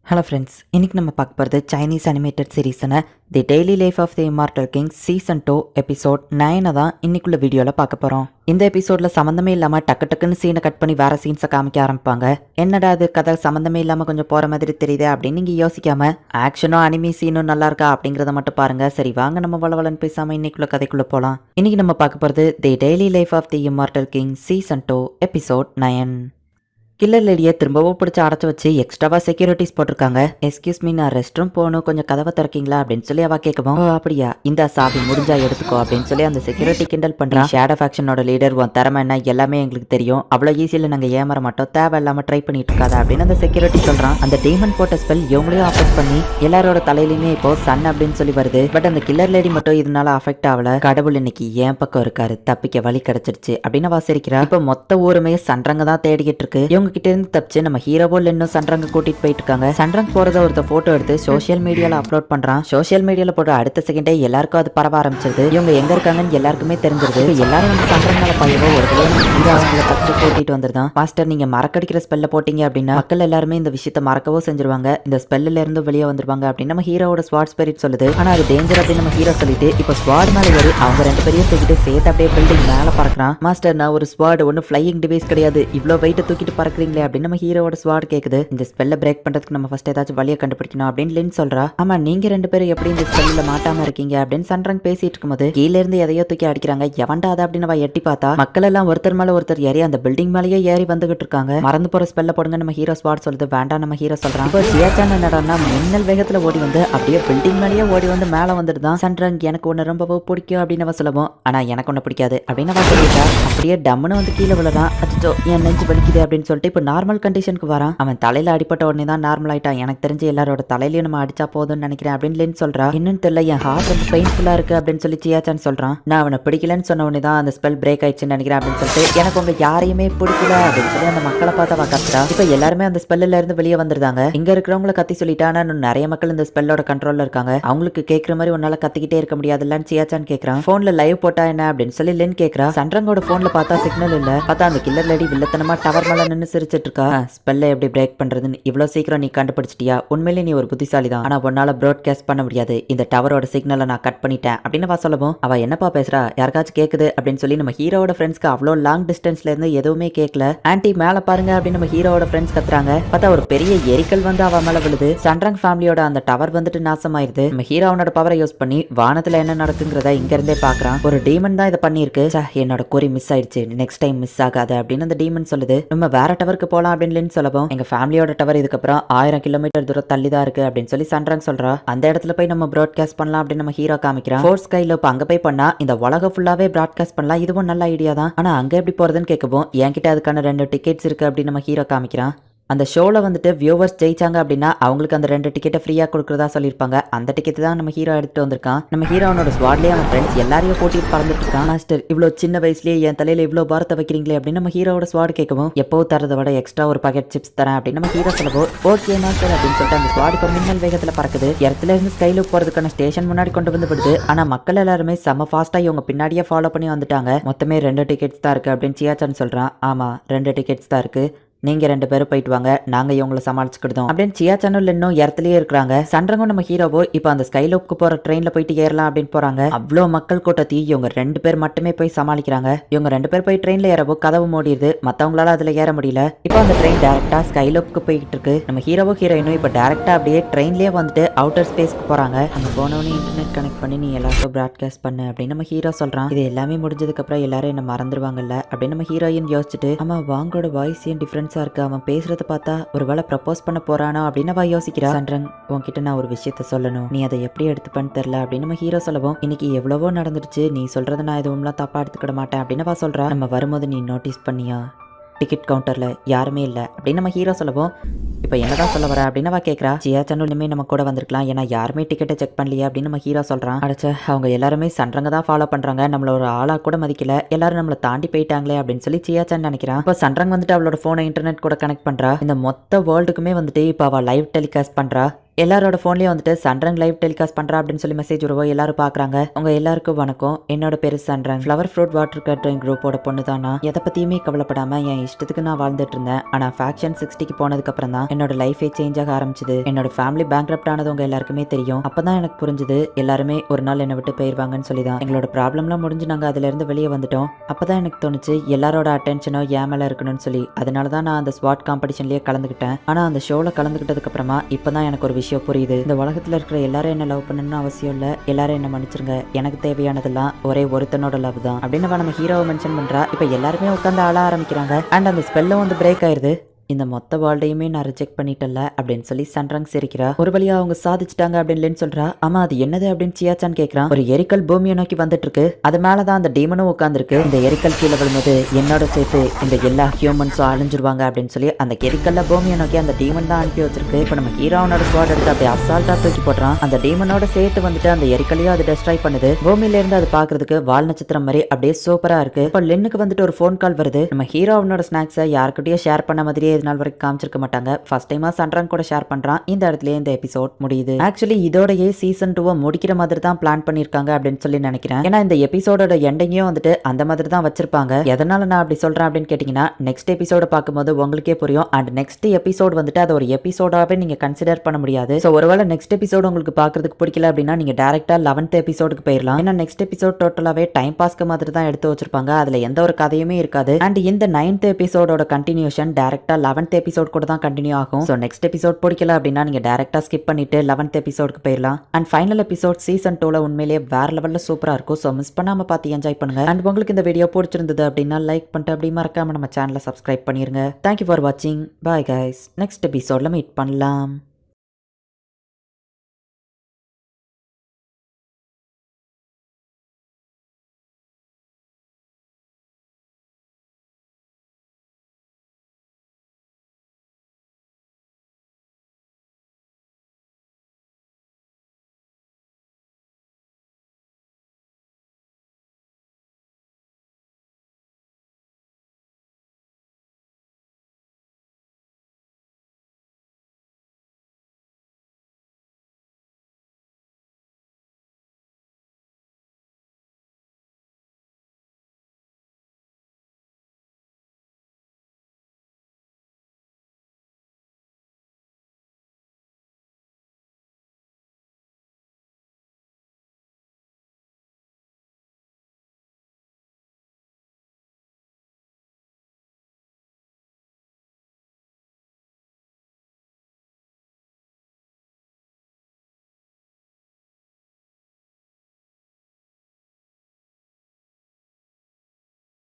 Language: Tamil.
ஹலோ ஃப்ரெண்ட்ஸ், இன்னைக்கு நம்ம பார்க்க போகிறது சைனீஸ் அனிமேட்டட் சீரீஸான the daily life of the immortal king season 2 episode 9 தான் இன்னைக்குள்ள வீடியோவில் பார்க்க போகிறோம். இந்த எபிசோடில் சம்மந்தமே இல்லாமல் டக்குன்னு சீனை கட் பண்ணி வேறு சீன்ஸை காமிக்க ஆரம்பிப்பாங்க. என்னடா அது கதை சம்மந்தமே இல்லாமல் கொஞ்சம் போகிற மாதிரி தெரியுது அப்படின்னு நீங்கள் யோசிக்காமல் ஆக்ஷனும் அனிமி சீனும் நல்லா இருக்கா அப்படிங்கிறத மட்டும் பாருங்கள். சரி வாங்க நம்ம வளவலன்னு பேசாமல் இன்னைக்குள்ள கதைக்குள்ளே போகலாம். இன்னைக்கு நம்ம பார்க்க போகிறது the daily life of the immortal king season 2 episode 9. Killer லேடியை திரும்பவும் பிடிச்சி அடைச்சி வச்சு எக்ஸ்ட்ராவா செக்யூரிட்டிஸ் போட்டிருக்காங்க. எஸ்கியூஸ் மீ, நான் ரெஸ்ட் ரூம் போகணும், கொஞ்சம் கதவை திறக்கீங்களா அப்படின்னு சொல்லி அவ கேட்கவும், அப்படியா, இந்த சாவி முடிஞ்சா எடுத்துக்கோ அப்படின்னு சொல்லி அந்த செக்யூரிட்டி கிண்டல் பண்றான். ஷேடோ ஃபேக்ஷனோட லீடர், உன் திறமை என்ன எல்லாமே எங்களுக்கு தெரியும், அவ்வளோ ஈஸியில் நாங்கள் ஏமாற மாட்டோம், தேவையில்லாம ட்ரை பண்ணிட்டு இருக்காத அப்படின்னு அந்த செக்யூரிட்டி சொல்றான். அந்த டீமன் போட்ட ஸ்பெல் இவங்களையும் அஃபெக்ட் பண்ணி எல்லாரோட தலையிலுமே இப்போ சன் அப்படின்னு சொல்லி வருது. பட் அந்த கில்லர் லேடி மட்டும் இதனால அஃபெக்ட் ஆகல. கடவுள் இன்னைக்கு ஏன் பக்கம் இருக்காரு, தப்பிக்க வழி கிடைச்சிருச்சு அப்படின்னு வாசிக்கிறா. இப்போ மொத்த ஊருமே சன்றங்க தான் தேடிக்கிட்டு இருக்கு. இவங்க கிட்ட இருந்து தப்பிச்சு நம்ம ஹீரோவோ இன்னும் சன்றங்க கூட்டிட்டு போயிட்டு இருக்காங்க. சன்றங்க போறத ஒருத்த போட்டோ எடுத்து சோசியல் மீடியால அப்லோட் பண்றான். சோசியல் மீடியால போட்டு அடுத்த செகண்டே எல்லாருக்கும் அது பரவ ஆரம்பிச்சிருது. இவங்க எங்க இருக்காங்கன்னு எல்லாருக்குமே தெரிஞ்சிருது. எல்லாரும் வந்து சன்றங்கால பையவோ ஒரு ஹீரோ அவங்களை தப்பிச்சு கூட்டிட்டு வந்துருதான். மாஸ்டர், நீங்க மறக்கடிக்கிற ஸ்பெல்ல போட்டீங்க அப்படின்னா மக்கள் எல்லாருமே இந்த விஷயத்தை மறக்கவோ செஞ்சிருவாங்க, இந்த ஸ்பெல்ல இருந்து வெளியே வந்துருவாங்க அப்படின்னு நம்ம ஹீரோவோட ஸ்வாட் ஸ்பிரிட் சொல்லுது. ஆனா அது டேஞ்சர் அப்படின்னு நம்ம ஹீரோ சொல்லிட்டு இப்போ ஸ்வாட் மேல ஏறி அவங்க ரெண்டு பேரையும் தூக்கிட்டு சேர்த்து அப்படியே பில்டிங் மேல பறக்குறான். மாஸ்டர், நான் ஒரு ஸ்வாட், ஒன்னும் ஃபிளையிங் டிவைஸ் கிடையாது, இவ்வளவு வெயிட்ட தூக்கிட்டு பறக்குறீங்களே அப்படின்னு நம்ம ஹீரோவோட ஸ்வாட் கேக்குது. இந்த ஸ்பெல்ல பிரேக் பண்றதுக்கு நம்ம ஃபர்ஸ்ட் ஏதாச்சும் வழியை கண்டுபிடிக்கணும் அப்படின்னு லின் சொல்றா. ஆமா, நீங்க ரெண்டு பேரும் எப்படி இந்த ஸ்பெல்ல மாட்டாம இருக்கீங்க அப்படின்னு சன்றங் பேசிட்டு இருக்கும்போது கீழ இருந்து எதையோ தூக்கி அடிக்கிறாங்க. எவன்டா அது அப்படின்னு எட்டி பார்த்தா மக்கள் எல்லாம் ஒருத்தர் மேல ஒருத்தர் ஏறி அந்த பில்டிங் மேலேயே ஏறி வந்துகிட்டு இருக்காங்க. மறந்து போற ஸ்பெல்ல போடுங்க நம்ம ஹீரோ ஸ்வாட் சொல்லுது. வேண்டாம் நம்ம ஹீரோ சொல்றான். இப்போ ஜியாச்சான் என்னடான்னா மின்னல் வேகத்துல ஓடி வந்து அப்படியே பில்டிங் மேலேயே ஓடி வந்து மேல வந்துட்டுதான். சன்றங், எனக்கு ஒன்னு ரொம்ப பிடிக்கும் அப்படின்னு அவ சொல்லவும், ஆனா எனக்கு ஒண்ணு பிடிக்காது அப்படின்னு அவ சொல்லிட்டா. அப்படியே டம்னு வந்து கீழே விழறான். அச்சோ, என் நெஞ்சு வலிக்குது அப்படின்னு சொல்லிட்டு இப்போ நார்மல் கண்டிஷனுக்கு வரான். அவன் தலையில அடிப்பட்ட உடனே தான் நார்மல் ஆயிட்டான். எனக்கு தெரிஞ்சு எல்லாரோட தலையிலயும் நம்ம அடிச்சா போதும்னு நினைக்கிறேன் அப்படின்னு லின் சொல்றா. இன்னும் தெரியல, என் ஹார்ட் ரொம்ப பெயின்ஃபுல்லா இருக்கு அப்படின்னு சொல்லி சியாச்சான் சொல்றான். நான் அவனை பிடிக்கலன்னு சொன்ன உடனே தான் அந்த ஸ்பெல் பிரேக் ஆயிடுச்சுன்னு நினைக்கிறேன் அப்படின்னு சொல்லிட்டு, எனக்கு உங்க யாரையுமே பிடிக்கல அப்படின்னு சொல்லி அந்த மக்களை பார்த்து அவ கத்துறா. இப்ப எல்லாருமே அந்த ஸ்பெல்ல இருந்து வெளியே வந்துருந்தாங்க. இங்க இருக்கிறவங்களை கத்தி சொல்லிட்டா. ஆனா நிறைய மக்கள் இந்த ஸ்பெல்லோட கண்ட்ரோல்ல இருக்காங்க, அவங்களுக்கு கேட்கிற மாதிரி உன்னால கத்திக்கிட்டே இருக்க முடியாதுல்லன்னு சியாச்சான் கேட்கறான். போன்ல லைவ் போட்டா என்ன அப்படின்னு சொல்லி லின் கேட்கறா. சன்றங்கோட போன்ல பார்த்தா சிக்னல் இல்ல. பார்த்தா அந்த கில்லர் லேடி வில்லத்தனமா டவர் மேல நின்னு சிரிச்சிட்டு இருக்கா. ஸ்பெல்ல எப்படி பிரேக் பண்றதுன்னு இவ்வளவு சீக்கிரம் நீ கண்டுபிடிச்சிட்டியா, உண்மையிலே நீ ஒரு புத்திசாலி தான், ஆனா உன்னால ப்ராட்காஸ்ட் பண்ண முடியாது, இந்த டவரோட சிக்னலை நான் கட் பண்ணிட்டேன் அப்படின்னு சொல்லவும், அவ என்னப்பா பேசுறா, யாருக்காச்சும் கேக்குது அப்படின்னு சொல்லி நம்ம ஹீரோட ஃப்ரெண்ட்ஸ்க்கு அவ்வளோ லாங் டிஸ்டன்ஸ்ல இருந்து எதுவுமே கேட்கல. ஆன்டி மேல பாருங்க அப்படின்னு நம்ம ஹீரோட ஃப்ரெண்ட்ஸ் கத்துறாங்க. பார்த்தா ஒரு பெரிய எரிக்கல் வந்து அவ மேல விழுது. சன்றங் ஃபேமிலியோட அந்த டவர் வந்துட்டு நாசமாயிருது. நம்ம ஹீரோனோட பவரை யூஸ் பண்ணி வானத்துல என்ன நடக்குங்கிறத இங்க இருந்தே பாக்குறான். ஒரு டீமன் தான் இதை பண்ணிருக்கு. என்னோட குறி மிஸ் ஆயிடுச்சு, நெக்ஸ்ட் டைம் மிஸ் ஆகாது அப்படின்னு அந்த டீமன் சொல்லுது. நம்ம வேற டவருக்கு போலாம் அப்படின்னு சொல்லவும், எங்க ஃபேமிலியோட டவர் இதுக்கப்புறம் 1000 கிலோமீட்டர் தூரம் தள்ளி தான் இருக்கு அப்படின்னு சொல்லி சன்றங் சொல்றா. அந்த இடத்துல போய் நம்ம ப்ராட்காஸ்ட் பண்ணலாம் அப்படின்னு நம்ம ஹீரோ காமிக்கிறான். ஃபோர்ஸ் ஸ்கைல இப்போ அங்க போய் பண்ணா இந்த உலகம் ஃபுல்லாவே ப்ராட்காஸ்ட் பண்ணலாம், இதுவும் நல்ல ஐடியா தான், ஆனா அங்க எப்படி போறதுன்னு கேட்கவும், என்கிட்ட அதுக்கான 2 டிக்கெட்ஸ் இருக்கு அப்படின்னு நம்ம ஹீரோ காமிக்கிறான். அந்த ஷோவில் வந்துட்டு வியூவர்ஸ் ஜெயிச்சாங்க அப்படின்னா அவங்களுக்கு அந்த 2 டிக்கெட்டை ஃப்ரீயாக கொடுக்குறதா சொல்லியிருப்பாங்க. அந்த டிக்கெட் தான் நம்ம ஹீரோ எடுத்துட்டு வந்திருக்கான். நம்ம ஹீரோனோட ஸ்வாட்லேயே அவன் ஃப்ரெண்ட்ஸ் எல்லாரையும் கூட்டிட்டு பறந்துட்டு இருக்கான். மாஸ்டர், இவ்வளோ சின்ன வயசுலேயே என் தலையில இவ்வளோ பாரத்தை வைக்கிறீங்களே அப்படின்னு நம்ம ஹீரோட ஸ்வாட் கேட்கவும், எப்போ தரதை விட எக்ஸ்ட்ரா ஒரு பாக்கெட் சிப்ஸ் தரேன் அப்படின்னு நம்ம ஹீரோ சொல்லவும், ஓகே மாஸ்டர் அப்படின்னு சொல்லிட்டு அந்த ஸ்வாட் இப்போ மின்னல் வேகத்தில் பறக்குது. இடத்துல இருந்து ஸ்கைல போறதுக்கான ஸ்டேஷன் முன்னாடி கொண்டு வந்து விடுது. ஆனா மக்கள் எல்லாருமே செம்ம ஃபாஸ்டா இவங்க பின்னாடியே ஃபாலோ பண்ணி வந்துட்டாங்க. மொத்தமே 2 டிக்கெட்ஸ் தான் இருக்கு அப்படின்னு சியாச்சான் சொல்றான். ஆமா, 2 டிக்கெட்ஸ் தான் இருக்கு, நீங்க 2 பேரும் போயிட்டு வாங்க, நாங்க இவங்களை சமாளிச்சுக்கிட்டோம் அப்படின்னு சியாச்சானும் இன்னும் இடத்துலயே இருக்கிறாங்க. சன்றங்கும் நம்ம ஹீரோவோ இப்போ அந்த ஸ்கைலோப்க்கு போற ட்ரெயின்ல போயிட்டு ஏறலாம் அப்படின்னு போறாங்க. அவ்வளோ மக்கள் கூட்டத்தையும் இவங்க 2 பேர் மட்டுமே போய் சமாளிக்கிறாங்க. இவங்க 2 பேர் போய் ட்ரெயின்ல ஏறவோ கதவு மூடிடுது. மத்தவங்களால அதுல ஏற முடியல. இப்போ அந்த ட்ரெயின் டைரக்டா ஸ்கைலோப்க்கு போயிட்டு இருக்கு. நம்ம ஹீரோவோ ஹீரோயினும் இப்போ டைரக்டா அப்படியே ட்ரெயின்லயே வந்துட்டு அவுட்டர் ஸ்பேஸ்க்கு போறாங்க. அங்க போனவனே இன்டர்நெட் கனெக்ட் பண்ணி நீ எல்லாருக்கும் ப்ராட்காஸ்ட் பண்ணு அப்படின்னு நம்ம ஹீரோ சொல்றான். இது எல்லாமே முடிஞ்சதுக்கு அப்புறம் எல்லாரும் என்ன மறந்துடுவாங்கல்ல அப்படின்னு நம்ம ஹீரோயின் யோசிச்சுட்டு, ஆமா வாங்கோட வாய்ஸ் ஏன் டிஃபரன்ஸா இருக்கு, அவன் பேசுறத பார்த்தா ஒருவேளை ப்ரப்போஸ் பண்ண போறானோ அப்படின்னு அவ யோசிக்கிறா. சன்றங், உன்கிட்ட நான் ஒரு விஷயத்த சொல்லணும், நீ அதை எப்படி எடுத்துப்பன்னு தெரியல அப்படின்னு நம்ம ஹீரோ சொல்லவும், இன்னைக்கு எவ்வளவோ நடந்துடுச்சு, நீ சொல்றத நான் எதுவும்லாம் தப்பா எடுத்துக்கிட மாட்டேன் அப்படின்னு அவ சொல்றா. நம்ம வரும்போது நீ நோட்டீஸ் பண்ணியா, டிக்கெட் கவுண்டர்ல யாருமே இல்லை அப்படின்னு நம்ம ஹீரோ சொல்லவும், இப்போ என்னதான் சொல்ல வர அப்படின்னு அவ கேட்கறா. சியாச்சானுமே நம்ம கூட வந்திருக்கலாம், ஏன்னா யாருமே டிக்கெட்டை செக் பண்ணலையே அப்படின்னு நம்ம ஹீரோ சொல்றான். அடைச்ச அவங்க எல்லாருமே சன்றங்க தான் ஃபாலோ பண்றாங்க, நம்மள ஒரு ஆளா கூட மதிக்கல, எல்லாரும் நம்மளை தாண்டி போயிட்டாங்களே அப்படின்னு சொல்லி சியாச்சான் நினைக்கிறான். இப்போ சன்றங் வந்துட்டு அவளோட போனை இன்டர்நெட் கூட கனெக்ட் பண்றா. இந்த மொத்த வேர்ல்டுக்குமே வந்துட்டு இப்போ அவ லைவ் டெலிகாஸ்ட் பண்றா. எல்லாரோட ஃபோன்லயும் வந்துட்டு சன்ரங் லைவ் டெலிகாஸ்ட் பண்றா அப்படின்னு சொல்லி மெசேஜ் வருவோம். எல்லாரும் பாக்குறாங்க. உங்க எல்லாருக்கும் வணக்கம். என்னோட பேரு சன்ரங். ஃப்ளவர் ஃப்ரூட் வாட்டர் கட்டரிங் குரூப்போட பொண்ணு தானா. எதை பத்தியுமே கவலைப்படாம என் இஷ்டத்துக்கு நான் வாழ்ந்துட்டு இருந்தேன். ஆனா ஃபேக்ஷன் 60க்கு போனதுக்கு அப்புறம் தான் என்னோட லைஃபே சேஞ்ச் ஆக ஆரம்பிச்சது. என்னோட ஃபேமிலி பேங்க்ரப்ட் ஆனது உங்க எல்லாருக்குமே தெரியும். அப்பதான் எனக்கு புரிஞ்சது எல்லாருமே ஒரு நாள் என்னை விட்டு போயிருவாங்கன்னு சொல்லி தான். எங்களோட ப்ராப்ளம்லாம் முடிஞ்சு நாங்க அதுல இருந்து வெளியே வந்துட்டோம். அப்பதான் எனக்கு தோணுச்சு எல்லாரோட அட்டென்ஷனோ ஏன் மேல இருக்கணும்னு சொல்லி. அதனாலதான் நான் அந்த ஸ்வாட் காம்படிஷன்லயே கலந்துக்கிட்டேன். ஆனா அந்த ஷோல கலந்துக்கிட்டதுக்கு அப்புறமா இப்பதான் எனக்கு ஒரு விஷயம் புரியுது. இந்த உலகத்துல இருக்கிற எல்லாரும் என்ன லவ் பண்ணணும்னு அவசியம் இல்ல. எல்லாரும் என்ன மன்னிச்சிருங்க. எனக்கு தேவையானதெல்லாம் ஒரே ஒருத்தனோட லவ் தான் அப்படின்னு நம்ம ஹீரோவை மென்ஷன் பண்றா. இப்ப எல்லாருமே உட்காந்து ஆள ஆரம்பிக்கிறாங்க. அண்ட் அந்த ஸ்பெல்லும் வந்து பிரேக் ஆயிருது. இந்த மொத்த வேர்ல்டையுமே நான் ரிஜெக்ட் பண்ணிட்டல அப்படின்னு சொல்லி சன்ரங் சிரிக்கிறா. ஒரு வழியா அவங்க சாதிச்சிட்டாங்க அப்படின்னு சொல்றா. ஆமா அது என்னது அப்படின்னு சியாச்சான் கேக்குறான். ஒரு எரிக்கல் பூமியை நோக்கி வந்துட்டு இருக்கு. அது மேலதான் அந்த டீமனும் உட்கார்ந்துருக்கு. இந்த எரிக்கல் கீழே விழும்போது என்னோட சேர்த்து இந்த எல்லா ஹியூமன்ஸும் அழிஞ்சிருவாங்க அப்படின்னு சொல்லி அந்த எரிக்கல்ல பூமியை நோக்கி அந்த டீமன் தான் அனுப்பி வச்சிருக்கு. இப்ப நம்ம ஹீரோனோட ஸ்குவாட் எடுத்து அப்படியே அசால்ட்டா தூக்கி போடுறான். அந்த டீமனோட சேர்த்து வந்துட்டு அந்த எரிக்கலையும் அது டெஸ்ட்ராய் பண்ணுது. பூமியில இருந்து அது பாக்குறதுக்கு வால் நட்சத்திரம் மாதிரி அப்படியே சூப்பரா இருக்கு. இப்ப லின்னுக்கு வந்துட்டு ஒரு போன் கால் வருது. நம்ம ஹீரோனோட ஸ்நாக்ஸை யாருக்கிட்டயும் ஷேர் பண்ண மாதிரியே இது நாள் வரைக்கும் காமிச்சிருக்க மாட்டாங்க. ஃபர்ஸ்ட் டைமா சன்ரங் கூட ஷேர் பண்றான். இந்த இடத்துல இந்த எபிசோட் முடியுது. ஆக்சுவலி இதோடயே சீசன் 2 முடிக்கிற மாதிரி தான் பிளான் பண்ணிருக்காங்க அப்படின்னு சொல்லி நினைக்கிறேன். ஏன்னா இந்த எபிசோடோட எண்டிங்கும் வந்துட்டு அந்த மாதிரி தான் வச்சிருப்பாங்க. எதனால நான் அப்படி சொல்றேன் அப்படின்னு கேட்டீங்கன்னா நெக்ஸ்ட் எபிசோட பார்க்கும்போது உங்களுக்கே புரியும். அண்ட் நெக்ஸ்ட் எபிசோட் வந்துட்டு அது ஒரு எபிசோடாவே நீங்க கன்சிடர் பண்ண முடியாது. சோ ஒருவேளை நெக்ஸ்ட் எபிசோட் உங்களுக்கு பாக்குறதுக்கு பிடிக்கல அப்படின்னா நீங்க டைரக்டா 11th எபிசோடுக்கு போயிடலாம். ஏன்னா நெக்ஸ்ட் எபிசோட் டோட்டலாவே டைம் பாஸ்க்கு மாதிரி தான் எடுத்து வச்சிருப்பாங்க. அதுல எந்த ஒரு கதையுமே இருக்காது. அண்ட் இந்த 9th எபிசோடோட கண்டினியூஷன் டைரக்டா 11th எபிசோட் கூட தான் கண்டினியூ ஆகும். சோ நெக்ஸ்ட் எபிசோட் பிடிக்கல அப்படின்னா நீங்க டைரக்டா ஸ்கிப் பண்ணிட்டு 11th எபிசோடுக்கு போயிடலாம். அண்ட் ஃபைனல் எபிசோட் சீசன் 2ல உண்மையிலேயே வேற லெவல்ல சூப்பரா இருக்கும். சோ மிஸ் பண்ணாம பார்த்து என்ஜாய் பண்ணுங்க. அண்ட் உங்களுக்கு இந்த வீடியோ பிடிச்சிருந்தது அப்படின்னா லைக் பண்ணிட்டு அப்படி மறக்காம நம்ம சேனலை சப்ஸ்கிரைப் பண்ணிருங்க. தேங்க்யூ ஃபார் வாட்சிங். Bye guys. நெக்ஸ்ட் எபிசோட்ல மீட் பண்ணலாம்.